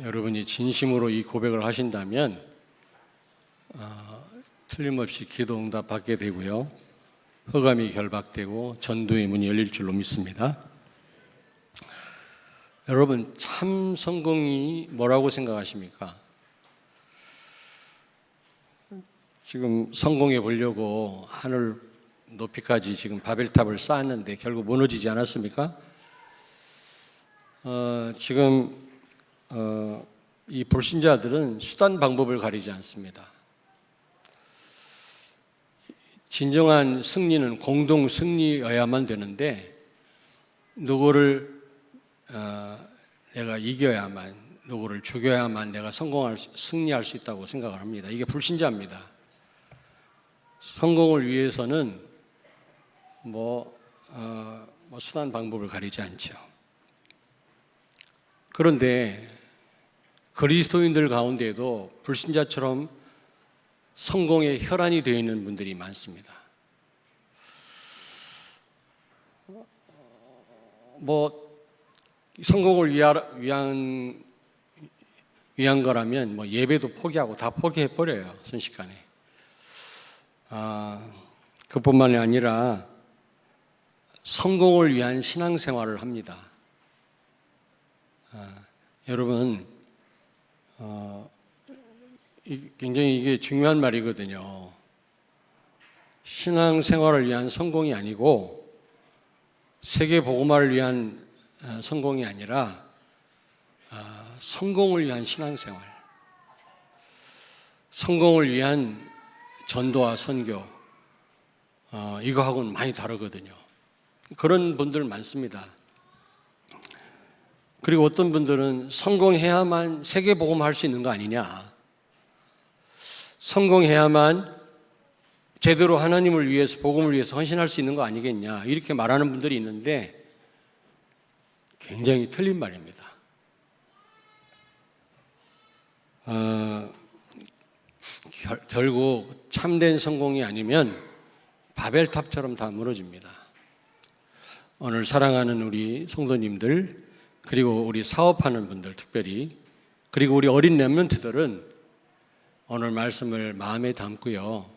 여러분이 진심으로 이 고백을 하신다면 틀림없이 기도 응답 받게 되고요, 흑암이 결박되고 전도의 문이 열릴 줄로 믿습니다. 여러분, 참 성공이 뭐라고 생각하십니까? 지금 성공해 보려고 하늘 높이까지 지금 바벨탑을 쌓았는데 결국 무너지지 않았습니까? 이 불신자들은 수단 방법을 가리지 않습니다. 진정한 승리는 공동 승리여야만 되는데, 누구를 내가 이겨야만, 누구를 죽여야만 내가 승리할 수 있다고 생각을 합니다. 이게 불신자입니다. 성공을 위해서는 수단 방법을 가리지 않죠. 그런데 그리스도인들 가운데에도 불신자처럼 성공의 혈안이 되어 있는 분들이 많습니다. 성공을 위한 거라면 예배도 포기하고 다 포기해 버려요, 순식간에. 그뿐만이 아니라 성공을 위한 신앙생활을 합니다. 여러분, 굉장히 이게 중요한 말이거든요. 신앙생활을 위한 성공이 아니고 세계 복음화를 위한 성공이 아니라 성공을 위한 신앙생활, 성공을 위한 전도와 선교, 이거하고는 많이 다르거든요. 그런 분들 많습니다. 그리고 어떤 분들은 성공해야만 세계 복음화할 수 있는 거 아니냐, 성공해야만 제대로 하나님을 위해서, 복음을 위해서 헌신할 수 있는 거 아니겠냐, 이렇게 말하는 분들이 있는데 굉장히 틀린 말입니다. 결국 참된 성공이 아니면 바벨탑처럼 다 무너집니다. 오늘 사랑하는 우리 성도님들, 그리고 우리 사업하는 분들 특별히, 그리고 우리 어린 렘넌트들은 오늘 말씀을 마음에 담고요,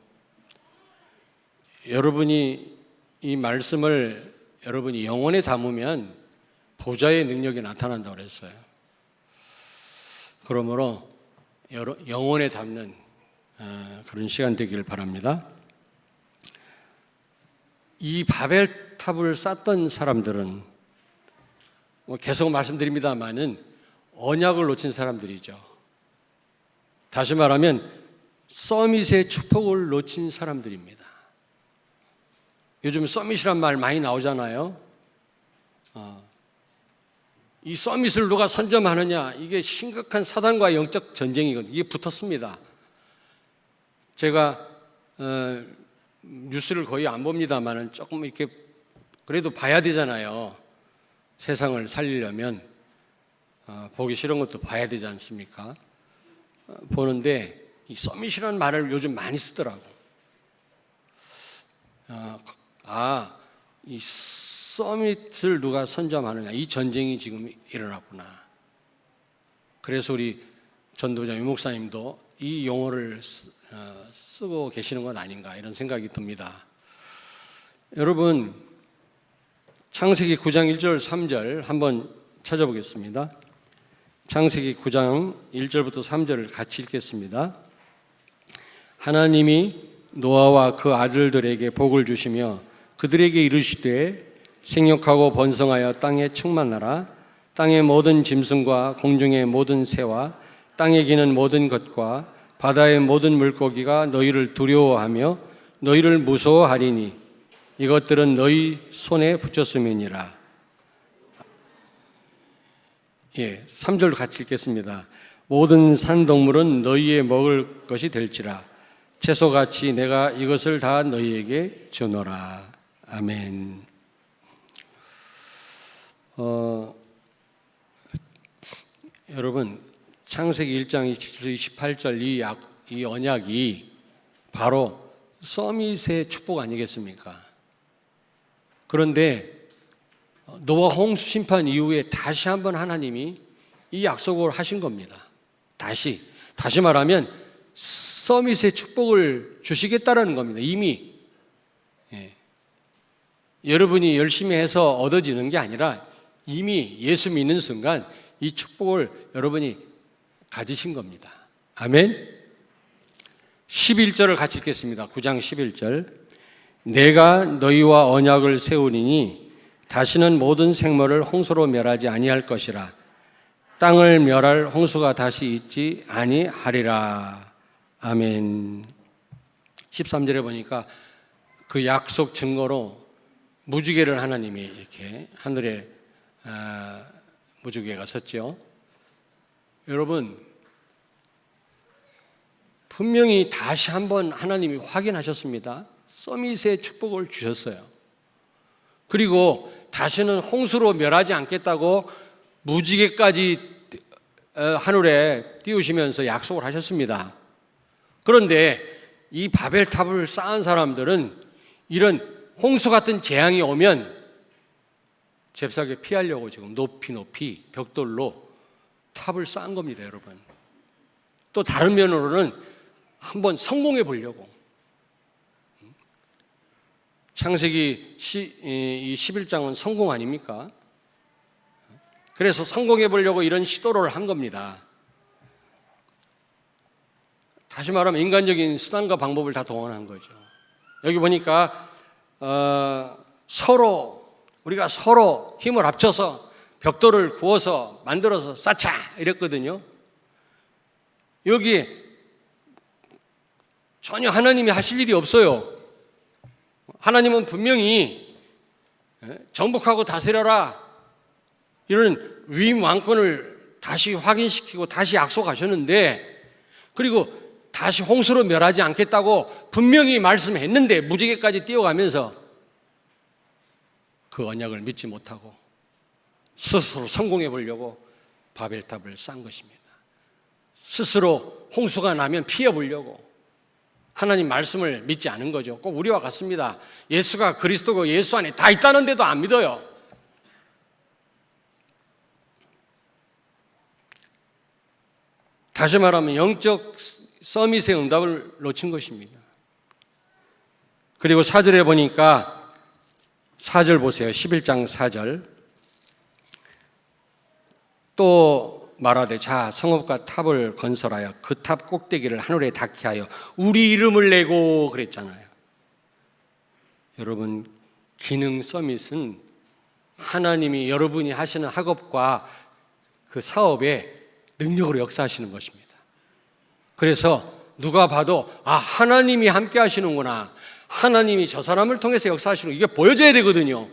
여러분이 이 말씀을 여러분이 영혼에 담으면 보좌의 능력이 나타난다고 그랬어요. 그러므로 영혼에 담는 그런 시간 되기를 바랍니다. 이 바벨탑을 쌓던 사람들은 계속 말씀드립니다만은 언약을 놓친 사람들이죠. 다시 말하면 서밋의 축복을 놓친 사람들입니다. 요즘 서밋이란 말 많이 나오잖아요. 이 서밋을 누가 선점하느냐, 이게 심각한 사단과의 영적 전쟁이거든요. 이게 붙었습니다. 제가 뉴스를 거의 안 봅니다만은 조금 이렇게 그래도 봐야 되잖아요. 세상을 살리려면 보기 싫은 것도 봐야 되지 않습니까? 보는데 이 서밋이라는 말을 요즘 많이 쓰더라고. 이 서밋을 누가 선점하느냐, 이 전쟁이 지금 일어났구나. 그래서 우리 전도자 유 목사님도 이 용어를 쓰고 계시는 건 아닌가, 이런 생각이 듭니다. 여러분, 창세기 9장 1절 3절 한번 찾아보겠습니다. 창세기 9장 1절부터 3절을 같이 읽겠습니다. 하나님이 노아와 그 아들들에게 복을 주시며 그들에게 이르시되 생육하고 번성하여 땅에 충만하라. 땅의 모든 짐승과 공중의 모든 새와 땅에 기는 모든 것과 바다의 모든 물고기가 너희를 두려워하며 너희를 무서워하리니 이것들은 너희 손에 붙였음이니라. 3절 같이 읽겠습니다. 모든 산동물은 너희의 먹을 것이 될지라. 채소같이 내가 이것을 다 너희에게 주노라. 아멘. 여러분, 창세기 1장 28절 이 언약이 바로 서밋의 축복 아니겠습니까? 그런데 노아 홍수 심판 이후에 다시 한번 하나님이 이 약속을 하신 겁니다. 다시 말하면 서밋의 축복을 주시겠다라는 겁니다. 이미 여러분이 열심히 해서 얻어지는 게 아니라 이미 예수 믿는 순간 이 축복을 여러분이 가지신 겁니다. 아멘. 11절을 같이 읽겠습니다. 9장 11절. 내가 너희와 언약을 세우리니 다시는 모든 생물을 홍수로 멸하지 아니할 것이라. 땅을 멸할 홍수가 다시 있지 아니하리라. 아멘. 13절에 보니까 그 약속 증거로 무지개를 하나님이 이렇게 하늘에 무지개가 섰죠. 여러분, 분명히 다시 한번 하나님이 확인하셨습니다. 서밋의 축복을 주셨어요. 그리고 다시는 홍수로 멸하지 않겠다고 무지개까지 하늘에 띄우시면서 약속을 하셨습니다. 그런데 이 바벨탑을 쌓은 사람들은 이런 홍수 같은 재앙이 오면 잽싸게 피하려고 지금 높이 벽돌로 탑을 쌓은 겁니다, 여러분. 또 다른 면으로는 한번 성공해 보려고. 창세기 11장은 성공 아닙니까? 그래서 성공해 보려고 이런 시도를 한 겁니다. 다시 말하면 인간적인 수단과 방법을 다 동원한 거죠. 여기 보니까 우리가 서로 힘을 합쳐서 벽돌을 구워서 만들어서 쌓자 이랬거든요. 여기 전혀 하나님이 하실 일이 없어요. 하나님은 분명히 정복하고 다스려라 이런 위임 왕권을 다시 확인시키고 다시 약속하셨는데, 그리고 다시 홍수로 멸하지 않겠다고 분명히 말씀했는데 무지개까지 띄워가면서 그 언약을 믿지 못하고 스스로 성공해 보려고 바벨탑을 쌓은 것입니다. 스스로 홍수가 나면 피해 보려고 하나님 말씀을 믿지 않은 거죠. 꼭 우리와 같습니다. 예수가 그리스도고 예수 안에 다 있다는데도 안 믿어요. 다시 말하면 영적 서밋의 응답을 놓친 것입니다. 그리고 4절에 보니까 4절 보세요. 11장 4절. 또 말하되 자 성읍과 탑을 건설하여 그 탑 꼭대기를 하늘에 닿게 하여 우리 이름을 내고 그랬잖아요. 여러분, 기능 서밋은 하나님이 여러분이 하시는 학업과 그 사업에 능력으로 역사하시는 것입니다. 그래서 누가 봐도 하나님이 함께 하시는구나, 하나님이 저 사람을 통해서 역사하시는, 이게 보여져야 되거든요.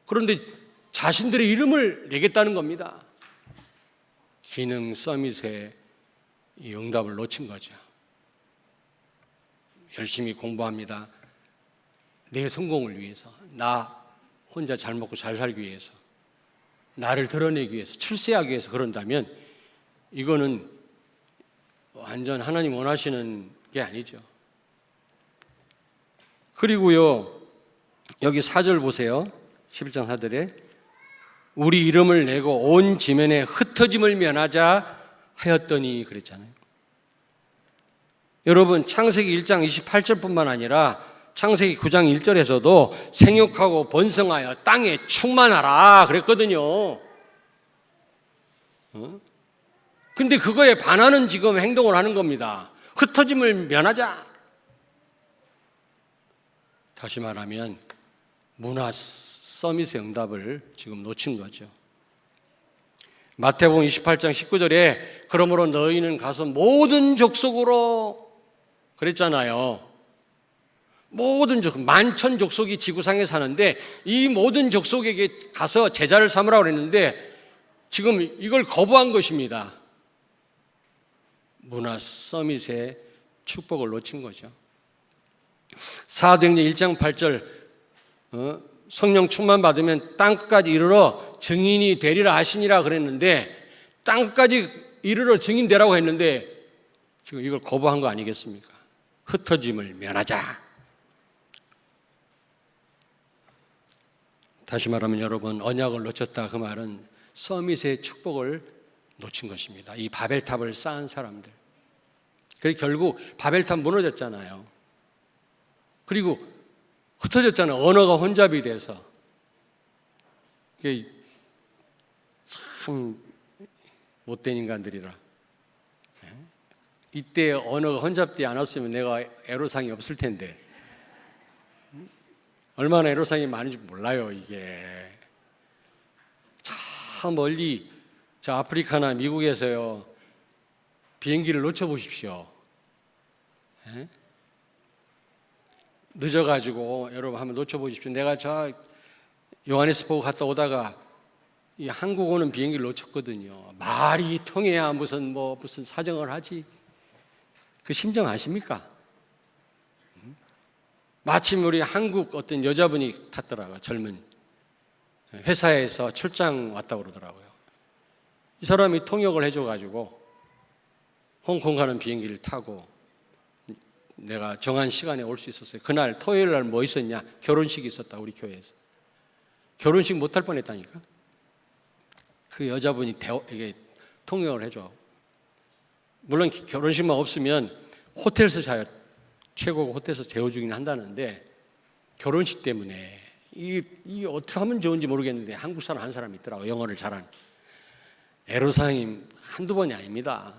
그런데 자신들의 이름을 내겠다는 겁니다. 기능 서밋의 이 응답을 놓친 거죠. 열심히 공부합니다. 내 성공을 위해서, 나 혼자 잘 먹고 잘 살기 위해서, 나를 드러내기 위해서, 출세하기 위해서 그런다면 이거는 완전 하나님 원하시는 게 아니죠. 그리고요, 여기 4절 보세요. 11장 4절에 우리 이름을 내고 온 지면에 흩어짐을 면하자 하였더니 그랬잖아요. 여러분, 창세기 1장 28절뿐만 아니라 창세기 9장 1절에서도 생육하고 번성하여 땅에 충만하라 그랬거든요. 근데 그거에 반하는 지금 행동을 하는 겁니다. 흩어짐을 면하자. 다시 말하면 문화 서밋의 응답을 지금 놓친 거죠. 마태복음 28장 19절에 그러므로 너희는 가서 모든 족속으로 그랬잖아요. 모든 족속, 만천 족속이 지구상에 사는데 이 모든 족속에게 가서 제자를 삼으라고 그랬는데 지금 이걸 거부한 것입니다. 문화 서밋의 축복을 놓친 거죠. 사도행전 1장 8절 성령 충만 받으면 땅끝까지 이르러 증인이 되리라 하시니라 그랬는데, 땅끝까지 이르러 증인 되라고 했는데 지금 이걸 거부한 거 아니겠습니까? 흩어짐을 면하자. 다시 말하면 여러분, 언약을 놓쳤다 그 말은 서밋의 축복을 놓친 것입니다. 이 바벨탑을 쌓은 사람들. 그래서 결국 바벨탑 무너졌잖아요. 그리고 흩어졌잖아요. 언어가 혼잡이 돼서. 이게 참 못된 인간들이라. 이때 언어가 혼잡되지 않았으면 내가 애로사항이 없을 텐데 얼마나 애로사항이 많은지 몰라요. 이게 저 멀리 저 아프리카나 미국에서요 비행기를 놓쳐보십시오. 늦어가지고 여러분 한번 놓쳐보십시오. 내가 저 요하네스버그 갔다 오다가 이 한국 오는 비행기를 놓쳤거든요. 말이 통해야 무슨 사정을 하지. 그 심정 아십니까? 마침 우리 한국 어떤 여자분이 탔더라고요. 젊은 회사에서 출장 왔다고 그러더라고요. 이 사람이 통역을 해줘가지고 홍콩 가는 비행기를 타고 내가 정한 시간에 올 수 있었어요. 그날 토요일 날 뭐 있었냐? 결혼식이 있었다. 우리 교회에서. 결혼식 못할 뻔했다니까. 그 여자분이 이게 통역을 해줘. 물론 결혼식만 없으면 호텔에서 자요. 최고가 호텔에서 재워주긴 한다는데 결혼식 때문에 이게 어떻게 하면 좋은지 모르겠는데 한국 사람 한 사람이 있더라고요. 영어를 잘하는. 애로사항이 한두 번이 아닙니다.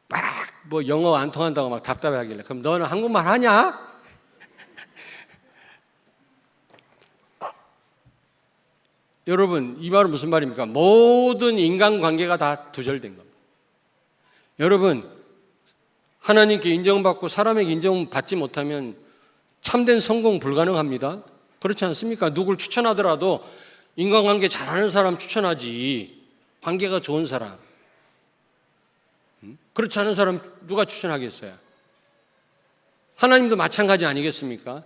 막 영어 안 통한다고 막 답답해 하길래 그럼 너는 한국말 하냐? 여러분 이 말은 무슨 말입니까? 모든 인간관계가 다 두절된 겁니다. 여러분 하나님께 인정받고 사람에게 인정받지 못하면 참된 성공 불가능합니다. 그렇지 않습니까? 누굴 추천하더라도 인간관계 잘하는 사람 추천하지 관계가 좋은 사람 그렇지 않은 사람 누가 추천하겠어요? 하나님도 마찬가지 아니겠습니까?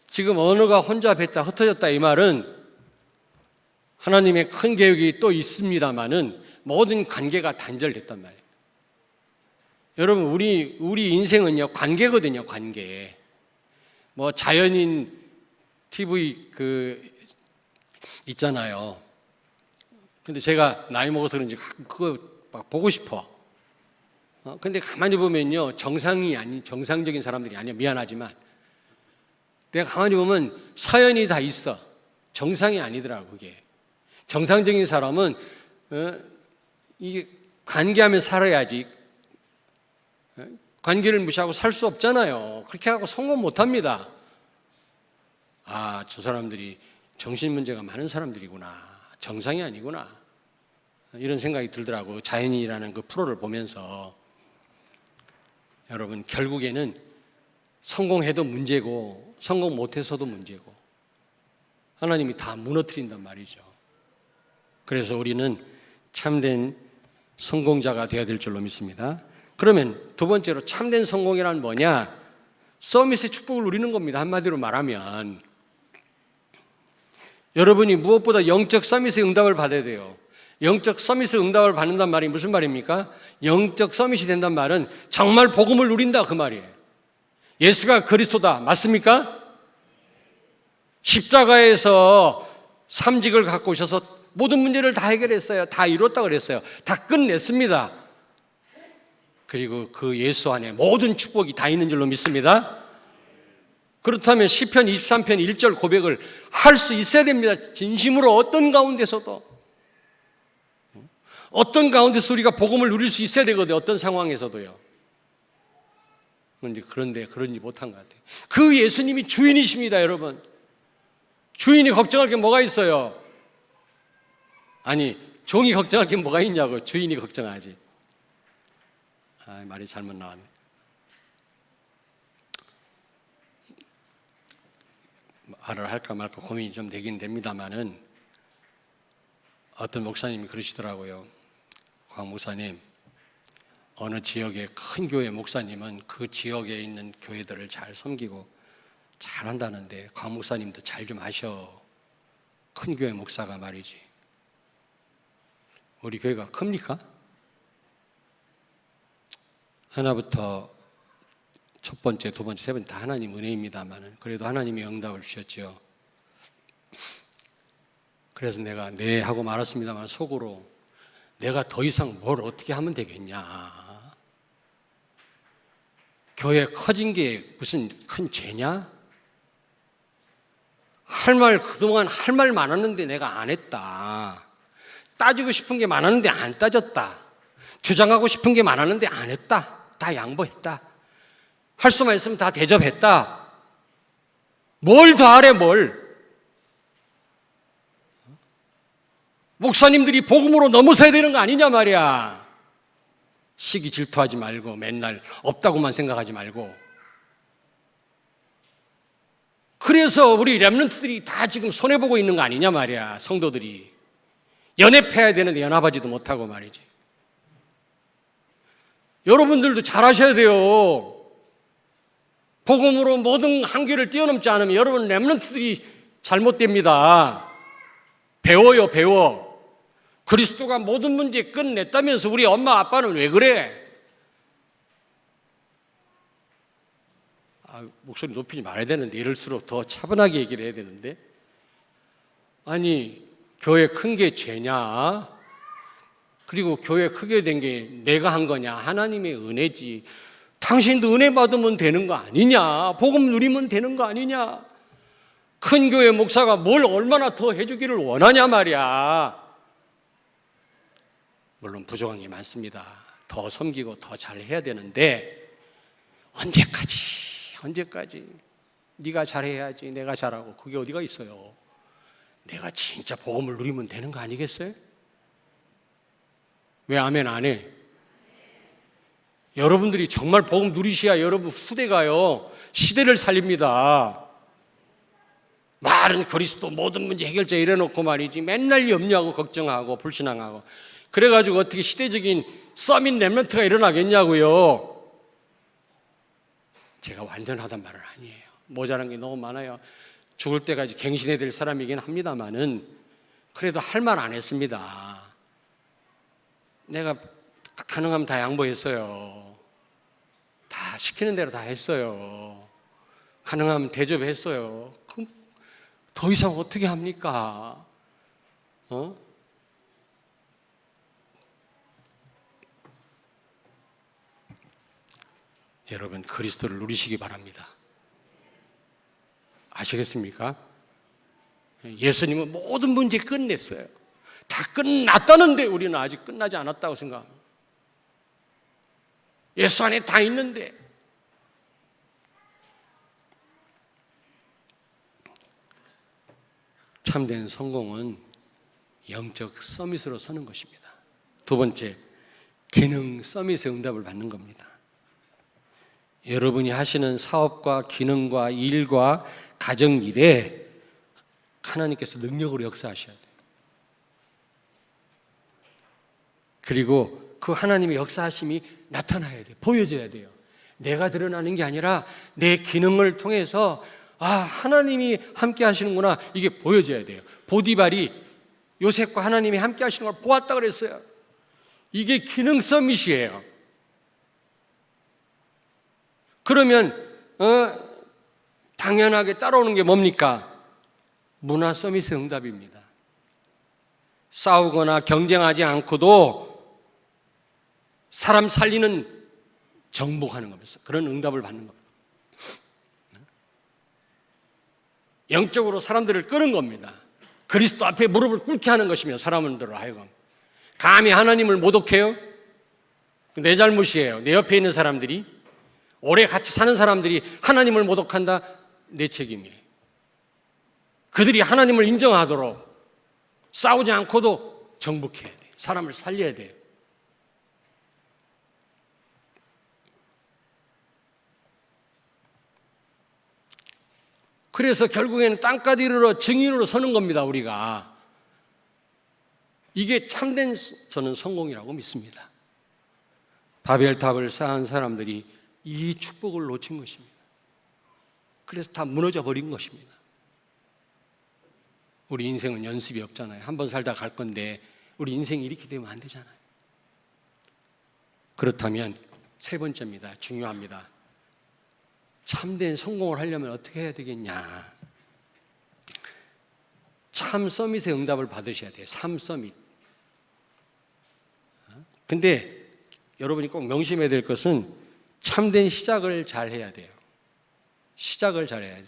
지금 언어가 혼잡했다 흩어졌다 이 말은 하나님의 큰 계획이 또 있습니다마는 모든 관계가 단절됐단 말이에요. 여러분 우리 인생은요 관계거든요. 관계. 자연인 TV 있잖아요. 근데 제가 나이 먹어서 그런지 그거 막 보고 싶어. 근데 가만히 보면요 정상적인 사람들이 아니에요. 미안하지만 내가 가만히 보면 사연이 다 있어. 정상이 아니더라고 그게. 정상적인 사람은 이게 관계하면 살아야지. 관계를 무시하고 살 수 없잖아요. 그렇게 하고 성공 못합니다. 저 사람들이 정신 문제가 많은 사람들이구나. 정상이 아니구나. 이런 생각이 들더라고요. 자연이라는 그 프로를 보면서. 여러분 결국에는 성공해도 문제고 성공 못해서도 문제고 하나님이 다 무너뜨린단 말이죠. 그래서 우리는 참된 성공자가 되어야 될 줄로 믿습니다. 그러면 두 번째로 참된 성공이란 뭐냐? 서밋의 축복을 누리는 겁니다. 한마디로 말하면 여러분이 무엇보다 영적 서밋의 응답을 받아야 돼요. 영적 서밋의 응답을 받는단 말이 무슨 말입니까? 영적 서밋이 된단 말은 정말 복음을 누린다 그 말이에요. 예수가 그리스도다 맞습니까? 십자가에서 삼직을 갖고 오셔서 모든 문제를 다 해결했어요. 다 이뤘다고 그랬어요. 다 끝냈습니다. 그리고 그 예수 안에 모든 축복이 다 있는 줄로 믿습니다. 그렇다면 시편 23편 1절 고백을 할 수 있어야 됩니다. 진심으로 어떤 가운데서도 우리가 복음을 누릴 수 있어야 되거든요. 어떤 상황에서도요. 그런데 그런지 못한 것 같아요. 그 예수님이 주인이십니다, 여러분. 주인이 걱정할 게 뭐가 있어요? 아니, 종이 걱정할 게 뭐가 있냐고. 주인이 걱정하지. 말이 잘못 나왔네. 말을 할까 말까 고민이 좀 되긴 됩니다만은 어떤 목사님이 그러시더라고요. 광 목사님, 어느 지역의 큰 교회 목사님은 그 지역에 있는 교회들을 잘 섬기고 잘 한다는데 광 목사님도 잘 좀 아셔. 큰 교회 목사가 말이지. 우리 교회가 큽니까? 하나부터 첫 번째, 두 번째, 세 번째 다 하나님 은혜입니다만은 그래도 하나님이 응답을 주셨죠. 그래서 내가 네 하고 말았습니다만 속으로 내가 더 이상 뭘 어떻게 하면 되겠냐. 교회 커진 게 무슨 큰 죄냐? 그동안 할 말 많았는데 내가 안 했다. 따지고 싶은 게 많았는데 안 따졌다. 주장하고 싶은 게 많았는데 안 했다. 다 양보했다. 할 수만 있으면 다 대접했다. 뭘 더 하래, 뭘. 목사님들이 복음으로 넘어서야 되는 거 아니냐 말이야. 시기 질투하지 말고 맨날 없다고만 생각하지 말고. 그래서 우리 렘넌트들이 다 지금 손해보고 있는 거 아니냐 말이야. 성도들이 연합해야 되는데 연합하지도 못하고 말이지. 여러분들도 잘하셔야 돼요. 복음으로 모든 한계를 뛰어넘지 않으면 여러분 렘넌트들이 잘못됩니다. 배워요, 배워. 그리스도가 모든 문제 끝냈다면서 우리 엄마 아빠는 왜 그래? 목소리 높이지 말아야 되는데 이럴수록 더 차분하게 얘기를 해야 되는데, 아니 교회 큰 게 죄냐? 그리고 교회 크게 된 게 내가 한 거냐? 하나님의 은혜지. 당신도 은혜 받으면 되는 거 아니냐? 복음 누리면 되는 거 아니냐? 큰 교회 목사가 뭘 얼마나 더 해주기를 원하냐 말이야. 물론 부족한 게 많습니다. 더 섬기고 더 잘해야 되는데 언제까지 네가 잘해야지 내가 잘하고, 그게 어디가 있어요. 내가 진짜 복음을 누리면 되는 거 아니겠어요? 왜 아멘 안 해? 여러분들이 정말 복음 누리셔야 여러분 후대가요 시대를 살립니다. 말은 그리스도 모든 문제 해결자 이래놓고 말이지 맨날 염려하고 걱정하고 불신앙하고 그래가지고 어떻게 시대적인 서밋 렘넌트가 일어나겠냐고요. 제가 완전하단 말은 아니에요. 모자란 게 너무 많아요. 죽을 때까지 갱신해야 될 사람이긴 합니다만은 그래도 할 말 안 했습니다. 내가 가능하면 다 양보했어요. 다 시키는 대로 다 했어요. 가능하면 대접했어요. 그럼 더 이상 어떻게 합니까? 여러분 그리스도를 누리시기 바랍니다. 아시겠습니까? 예수님은 모든 문제 끝냈어요. 다 끝났다는데 우리는 아직 끝나지 않았다고 생각합니다. 예수 안에 다 있는데. 참된 성공은 영적 서밋으로 서는 것입니다. 두 번째, 기능 서밋의 응답을 받는 겁니다. 여러분이 하시는 사업과 기능과 일과 가정 일에 하나님께서 능력으로 역사하셔야 돼요. 그리고 그 하나님의 역사하심이 나타나야 돼요. 보여져야 돼요. 내가 드러나는 게 아니라 내 기능을 통해서 하나님이 함께 하시는구나, 이게 보여져야 돼요. 보디발이 요셉과 하나님이 함께 하시는 걸 보았다 그랬어요. 이게 기능 서밋이에요. 그러면 당연하게 따라오는 게 뭡니까? 문화 서밋의 응답입니다. 싸우거나 경쟁하지 않고도 사람 살리는 정복하는 겁니다. 그런 응답을 받는 겁니다. 영적으로 사람들을 끄는 겁니다. 그리스도 앞에 무릎을 꿇게 하는 것이며 사람들로 하여금 감히 하나님을 모독해요? 내 잘못이에요. 내 옆에 있는 사람들이, 오래 같이 사는 사람들이 하나님을 모독한다? 내 책임이에요. 그들이 하나님을 인정하도록 싸우지 않고도 정복해야 돼요. 사람을 살려야 돼요. 그래서 결국에는 땅까지 이르러 증인으로 서는 겁니다. 우리가 이게 참된 저는 성공이라고 믿습니다. 바벨탑을 쌓은 사람들이 이 축복을 놓친 것입니다. 그래서 다 무너져 버린 것입니다. 우리 인생은 연습이 없잖아요. 한 번 살다 갈 건데 우리 인생이 이렇게 되면 안 되잖아요. 그렇다면 세 번째입니다. 중요합니다. 참된 성공을 하려면 어떻게 해야 되겠냐? 참 서밋의 응답을 받으셔야 돼요. 참 서밋. 근데 여러분이 꼭 명심해야 될 것은 참된 시작을 잘 해야 돼요. 시작을 잘 해야 돼요.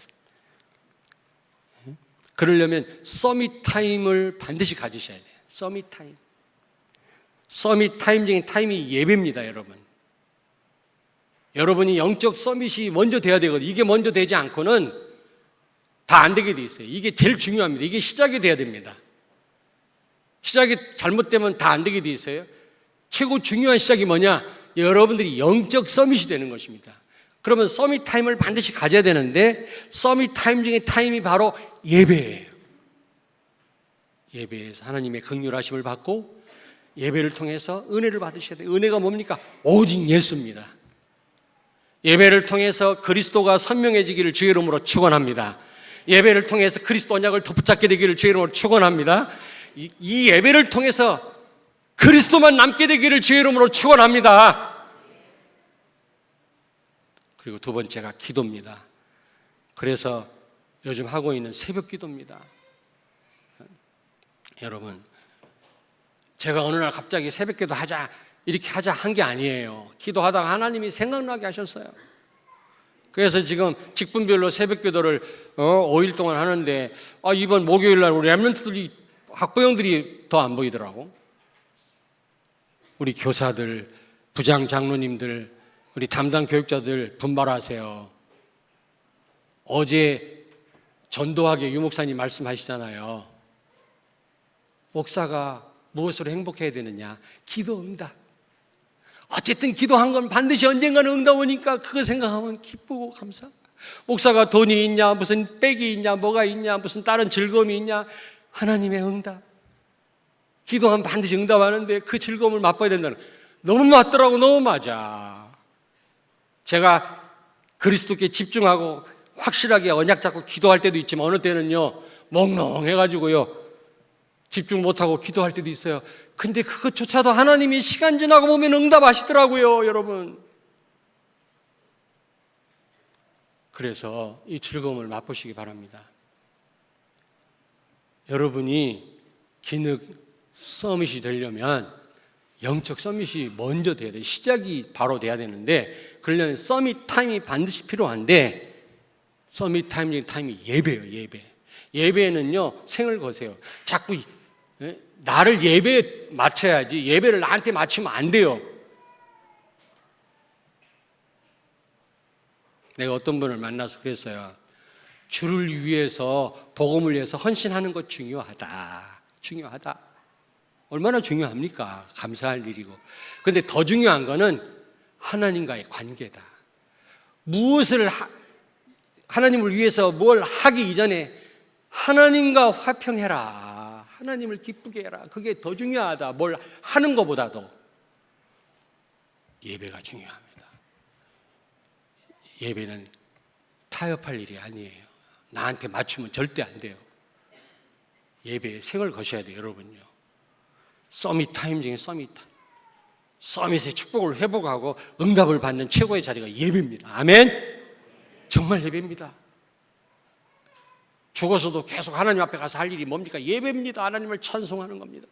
그러려면 서밋 타임을 반드시 가지셔야 돼요. 서밋 타임. 서밋 타임 중에 타임이 예배입니다, 여러분. 여러분이 영적 서밋이 먼저 돼야 되거든요. 이게 먼저 되지 않고는 다 안 되게 돼 있어요. 이게 제일 중요합니다. 이게 시작이 돼야 됩니다. 시작이 잘못되면 다 안 되게 돼 있어요. 최고 중요한 시작이 뭐냐? 여러분들이 영적 서밋이 되는 것입니다. 그러면 서밋 타임을 반드시 가져야 되는데 서밋 타임 중에 타임이 바로 예배예요. 예배에서 하나님의 긍휼하심을 받고 예배를 통해서 은혜를 받으셔야 돼요. 은혜가 뭡니까? 오직 예수입니다. 예배를 통해서 그리스도가 선명해지기를 주의 이름으로 축원합니다. 예배를 통해서 그리스도 언약을 덧붙잡게 되기를 주의 이름으로 축원합니다. 이 예배를 통해서 그리스도만 남게 되기를 주의 이름으로 축원합니다. 그리고 두 번째가 기도입니다. 그래서 요즘 하고 있는 새벽 기도입니다. 여러분, 제가 어느 날 갑자기 새벽 기도 하자 이렇게 하자 한 게 아니에요. 기도하다가 하나님이 생각나게 하셨어요. 그래서 지금 직분별로 새벽 기도를 5일 동안 하는데 이번 목요일 날 우리 랩런트들이 학부형들이 더 안 보이더라고. 우리 교사들, 부장 장로님들, 우리 담당 교육자들 분발하세요. 어제 전도하게 유 목사님 말씀하시잖아요. 목사가 무엇으로 행복해야 되느냐? 기도입니다. 어쨌든 기도한 건 반드시 언젠가는 응답 오니까 그거 생각하면 기쁘고 감사. 목사가 돈이 있냐, 무슨 백이 있냐, 뭐가 있냐, 무슨 다른 즐거움이 있냐? 하나님의 응답. 기도하면 반드시 응답하는데 그 즐거움을 맛봐야 된다는. 너무 맞더라고. 너무 맞아. 제가 그리스도께 집중하고 확실하게 언약 잡고 기도할 때도 있지만 어느 때는요 멍롱해가지고요 집중 못하고 기도할 때도 있어요. 근데 그것조차도 하나님이 시간 지나고 보면 응답하시더라고요, 여러분. 그래서 이 즐거움을 맛보시기 바랍니다. 여러분이 기능 서밋이 되려면 영적 서밋이 먼저 돼야 돼요. 시작이 바로 돼야 되는데 그러려면 서밋 타임이 반드시 필요한데 서밋 타임 중에 타임이 예배예요. 예배. 예배는요 생을 거세요. 자꾸 나를 예배에 맞춰야지 예배를 나한테 맞추면 안 돼요. 내가 어떤 분을 만나서 그랬어요. 주를 위해서 복음을 위해서 헌신하는 것 중요하다. 중요하다. 얼마나 중요합니까? 감사할 일이고. 그런데 더 중요한 거는 하나님과의 관계다. 무엇을 하나님을 위해서 뭘 하기 이전에 하나님과 화평해라. 하나님을 기쁘게 해라. 그게 더 중요하다. 뭘 하는 것보다도 예배가 중요합니다. 예배는 타협할 일이 아니에요. 나한테 맞추면 절대 안 돼요. 예배에 생을 거셔야 돼요, 여러분요. 서밋 타임 중에 서밋 타임. 서밋의 축복을 회복하고 응답을 받는 최고의 자리가 예배입니다. 아멘? 정말 예배입니다. 죽어서도 계속 하나님 앞에 가서 할 일이 뭡니까? 예배입니다. 하나님을 찬송하는 겁니다.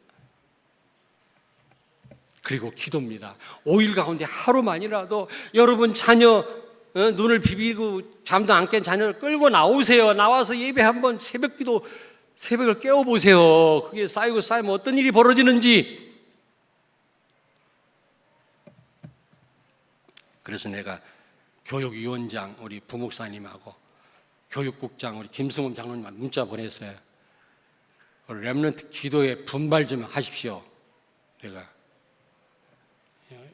그리고 기도입니다. 5일 가운데 하루만이라도 여러분 자녀 눈을 비비고 잠도 안 깬 자녀를 끌고 나오세요. 나와서 예배 한번 새벽 기도 새벽을 깨워보세요. 그게 쌓이고 쌓이면 어떤 일이 벌어지는지. 그래서 내가 교육위원장 우리 부목사님하고 교육국장 우리 김승훈 장로님한테 문자 보냈어요. 렘넌트 기도에 분발 좀 하십시오. 내가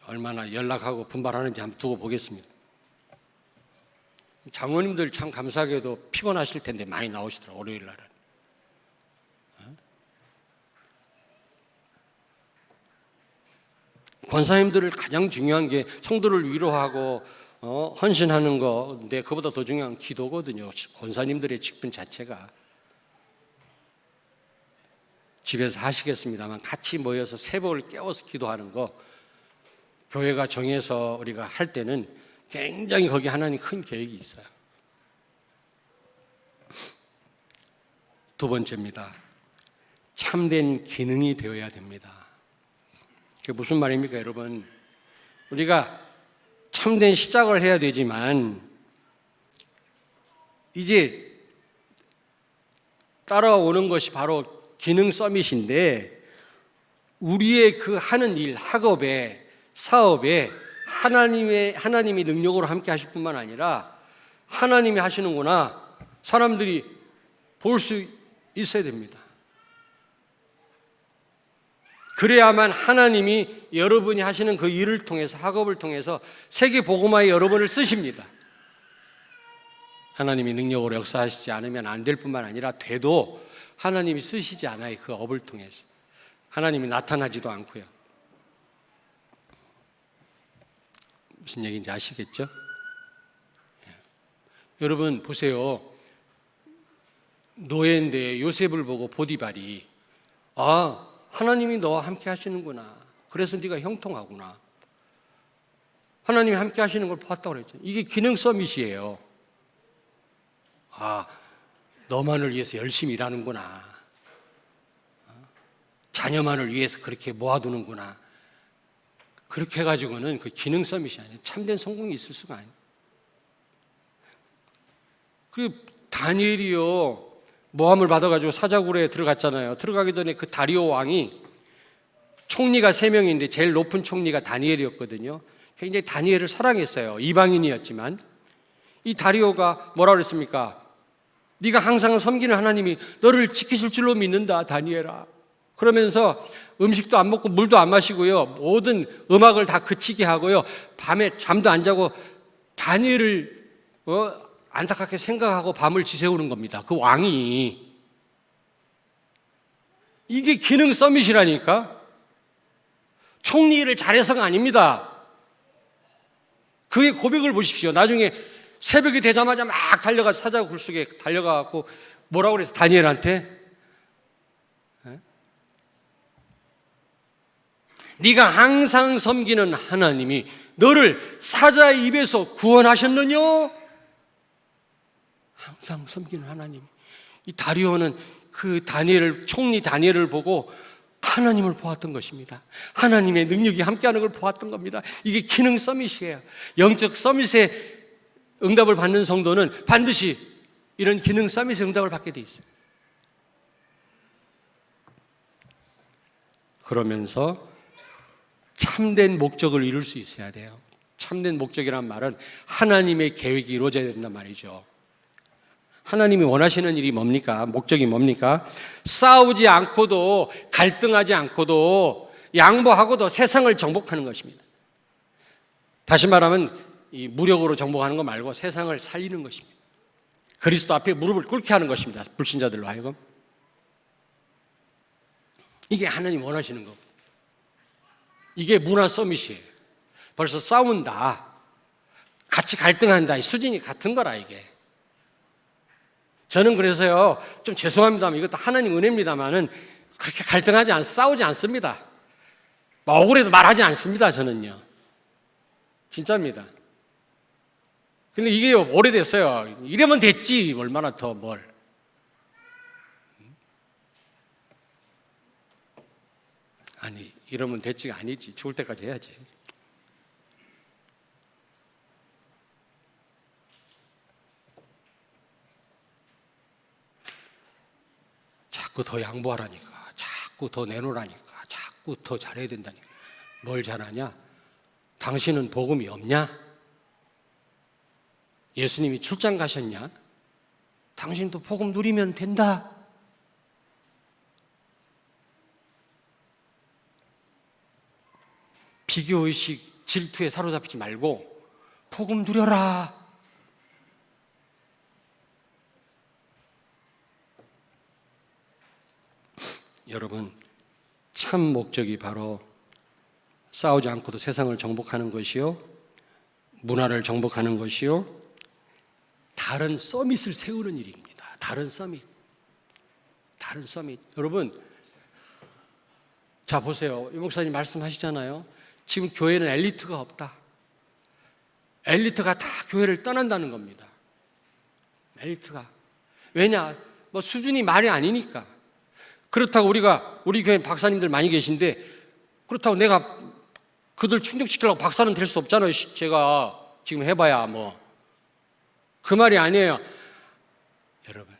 얼마나 연락하고 분발하는지 한번 두고 보겠습니다. 장로님들 참 감사하게도 피곤하실 텐데 많이 나오시더라고요. 월요일 날은. 권사님들을 가장 중요한 게 성도를 위로하고 헌신하는 거. 근데 그보다 더 중요한 건 기도거든요. 권사님들의 직분 자체가. 집에서 하시겠습니다만 같이 모여서 새벽을 깨워서 기도하는 거 교회가 정해서 우리가 할 때는 굉장히 거기 하나님 큰 계획이 있어요. 두 번째입니다. 참된 기능이 되어야 됩니다. 그게 무슨 말입니까, 여러분? 우리가 참된 시작을 해야 되지만 이제 따라오는 것이 바로 기능 서밋인데, 우리의 그 하는 일, 학업에, 사업에 하나님이 능력으로 함께 하실 뿐만 아니라 하나님이 하시는구나 사람들이 볼 수 있어야 됩니다. 그래야만 하나님이 여러분이 하시는 그 일을 통해서, 학업을 통해서 세계 복음화에 여러분을 쓰십니다. 하나님이 능력으로 역사하시지 않으면 안 될 뿐만 아니라 돼도 하나님이 쓰시지 않아요. 그 업을 통해서 하나님이 나타나지도 않고요. 무슨 얘기인지 아시겠죠? 예. 여러분 보세요. 노예인데 요셉을 보고 보디발이 하나님이 너와 함께 하시는구나, 그래서 네가 형통하구나, 하나님이 함께 하시는 걸 보았다고 그랬죠. 이게 기능 서밋이에요. 너만을 위해서 열심히 일하는구나, 자녀만을 위해서 그렇게 모아두는구나. 그렇게 해가지고는 그 기능 서밋이 아니에요. 참된 성공이 있을 수가 아니에요. 그리고 다니엘이요, 모함을 받아가지고 사자굴에 들어갔잖아요. 들어가기 전에 그 다리오 왕이, 총리가 3명인데 제일 높은 총리가 다니엘이었거든요. 굉장히 다니엘을 사랑했어요. 이방인이었지만. 이 다리오가 뭐라 그랬습니까? 네가 항상 섬기는 하나님이 너를 지키실 줄로 믿는다, 다니엘아. 그러면서 음식도 안 먹고 물도 안 마시고요, 모든 음악을 다 그치게 하고요, 밤에 잠도 안 자고 다니엘을 안타깝게 생각하고 밤을 지새우는 겁니다. 그 왕이. 이게 기능 서밋이라니까. 총리 일을 잘해서가 아닙니다. 그의 고백을 보십시오. 나중에 새벽이 되자마자 막 달려가, 사자굴 속에 달려가고 뭐라고 그래서 다니엘한테, 네가 항상 섬기는 하나님이 너를 사자의 입에서 구원하셨느냐? 항상 섬기는 하나님. 이 다리오는 그 총리 다니엘을 보고 하나님을 보았던 것입니다. 하나님의 능력이 함께하는 걸 보았던 겁니다. 이게 기능 서밋이에요. 영적 서밋의 응답을 받는 성도는 반드시 이런 기능 서밋의 응답을 받게 돼 있어요. 그러면서 참된 목적을 이룰 수 있어야 돼요. 참된 목적이란 말은 하나님의 계획이 이루어져야 된단 말이죠. 하나님이 원하시는 일이 뭡니까? 목적이 뭡니까? 싸우지 않고도, 갈등하지 않고도, 양보하고도 세상을 정복하는 것입니다. 다시 말하면 이 무력으로 정복하는 거 말고 세상을 살리는 것입니다. 그리스도 앞에 무릎을 꿇게 하는 것입니다. 불신자들로 하여금. 이게 하나님 원하시는 거고, 이게 문화 서밋이에요. 벌써 싸운다, 같이 갈등한다, 이 수준이 같은 거라. 이게 저는 그래서요, 좀 죄송합니다만, 이것도 하나님 은혜입니다만은 그렇게 갈등하지 싸우지 않습니다. 억울해도 말하지 않습니다. 저는요, 진짜입니다. 근데 이게 오래됐어요. 이러면 됐지, 얼마나 더 뭘. 아니, 이러면 됐지가 아니지. 죽을 때까지 해야지. 자꾸 더 양보하라니까, 자꾸 더 내놓으라니까, 자꾸 더 잘해야 된다니까. 뭘 잘하냐? 당신은 복음이 없냐? 예수님이 출장 가셨냐? 당신도 복음 누리면 된다. 비교의식, 질투에 사로잡히지 말고 복음 누려라. 여러분, 참 목적이 바로 싸우지 않고도 세상을 정복하는 것이요, 문화를 정복하는 것이요, 다른 서밋을 세우는 일입니다. 다른 서밋. 여러분, 자 보세요. 이 목사님 말씀하시잖아요. 지금 교회는 엘리트가 없다. 엘리트가 다 교회를 떠난다는 겁니다. 엘리트가. 왜냐? 수준이 말이 아니니까. 그렇다고 우리 교회 박사님들 많이 계신데 그렇다고 내가 그들 충족시키려고 박사는 될 수 없잖아요. 제가 지금 해봐야 뭐. 그 말이 아니에요. 여러분,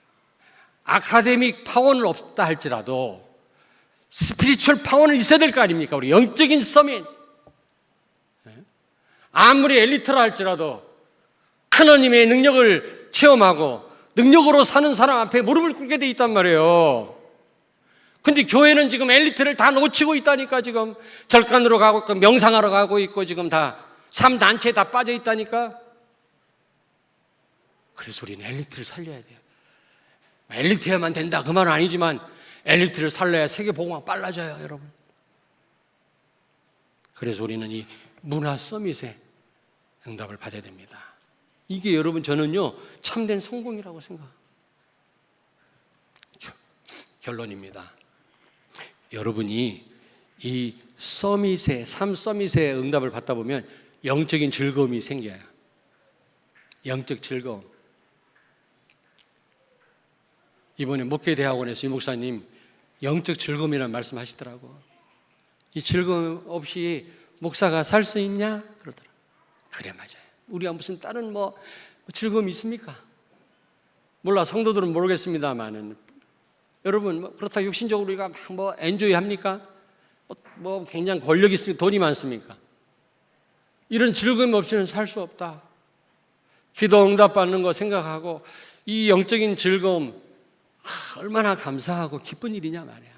아카데믹 파워는 없다 할지라도 스피리추얼 파워는 있어야 될 거 아닙니까? 우리 영적인 서밋. 아무리 엘리트라 할지라도 하나님의 능력을 체험하고 능력으로 사는 사람 앞에 무릎을 꿇게 돼 있단 말이에요. 근데 교회는 지금 엘리트를 다 놓치고 있다니까. 지금 절간으로 가고 있고 명상하러 가고 있고 지금 다 3단체에 다 빠져 있다니까. 그래서 우리는 엘리트를 살려야 돼요. 엘리트야만 된다 그 말은 아니지만 엘리트를 살려야 세계 복음화가 빨라져요, 여러분. 그래서 우리는 이 문화 서밋에 응답을 받아야 됩니다. 이게 여러분 저는요 참된 성공이라고 생각합니다. 결론입니다. 여러분이 이 서밋에, 삶 서밋에 응답을 받다 보면 영적인 즐거움이 생겨요. 영적 즐거움. 이번에 목회대학원에서 이 목사님 영적 즐거움이라는 말씀 하시더라고. 이 즐거움 없이 목사가 살 수 있냐? 그러더라고. 그래, 맞아요. 우리가 무슨 다른 즐거움이 있습니까? 몰라, 성도들은 모르겠습니다만은 여러분 그렇다고 육신적으로 우리가 막 엔조이 합니까? 굉장히 권력이 있습니까? 돈이 많습니까? 이런 즐거움 없이는 살 수 없다. 기도 응답 받는 거 생각하고 이 영적인 즐거움 얼마나 감사하고 기쁜 일이냐 말이야.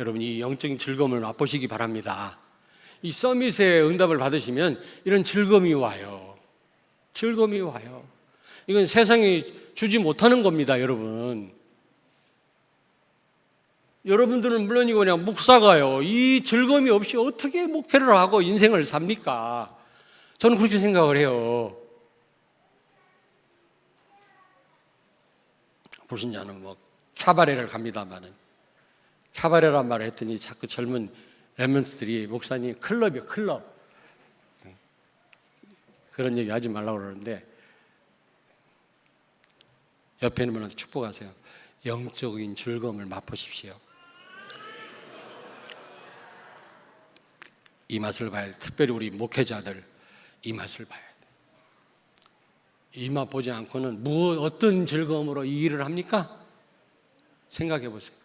여러분 이 영적인 즐거움을 맛보시기 바랍니다. 이 서밋의 응답을 받으시면 이런 즐거움이 와요. 즐거움이 와요. 이건 세상이 주지 못하는 겁니다, 여러분. 여러분들은 물론이고 그냥 목사가요. 이 즐거움이 없이 어떻게 목회를 하고 인생을 삽니까? 저는 그렇게 생각을 해요. 불신자는 캬바레를 갑니다만은 캬바레란 말을 했더니 자꾸 젊은 랩런트들이 목사님 클럽이요, 클럽. 그런 얘기 하지 말라고 그러는데 옆에 있는 분한테 축복하세요. 영적인 즐거움을 맛보십시오. 이 맛을 봐야 돼. 특별히 우리 목회자들 이 맛을 봐야 돼. 이 맛 보지 않고는 어떤 즐거움으로 이 일을 합니까? 생각해 보세요.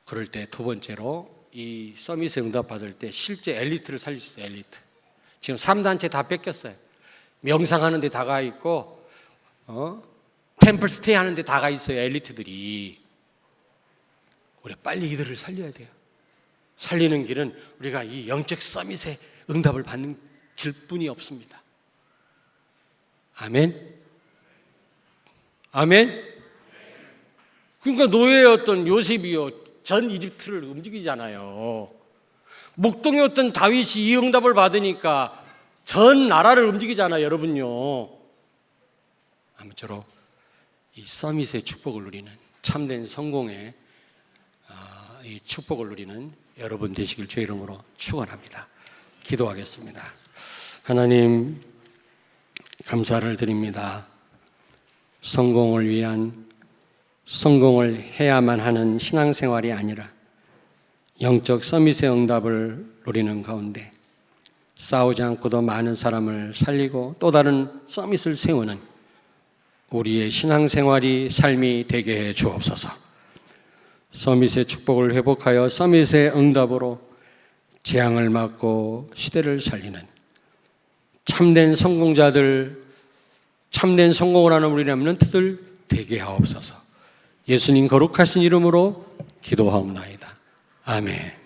그럴 때 두 번째로 이 서밋에 응답 받을 때 실제 엘리트를 살릴 수 있어요. 엘리트. 지금 3단체 다 뺏겼어요. 명상하는 데 다가 있고 템플 스테이 하는 데 다가 있어요. 엘리트들이. 우리 빨리 이들을 살려야 돼요. 살리는 길은 우리가 이 영적 서밋에 응답을 받는 길뿐이 없습니다. 아멘. 아멘. 그러니까 노예였던 요셉이요 전 이집트를 움직이잖아요. 목동이었던 다윗이 이 응답을 받으니까 전 나라를 움직이잖아요, 여러분요. 아무쪼록 이 서밋의 축복을 누리는 참된 성공의 이 축복을 누리는 여러분 되시길 주의 이름으로 축원합니다. 기도하겠습니다. 하나님 감사를 드립니다. 성공을 해야만 하는 신앙생활이 아니라 영적 서밋의 응답을 누리는 가운데 싸우지 않고도 많은 사람을 살리고 또 다른 서밋을 세우는 우리의 신앙생활이 삶이 되게 해 주옵소서. 서밋의 축복을 회복하여 서밋의 응답으로 재앙을 막고 시대를 살리는 참된 성공자들, 참된 성공을 하는 우리 렘넌트들 되게 하옵소서. 예수님 거룩하신 이름으로 기도하옵나이다. 아멘.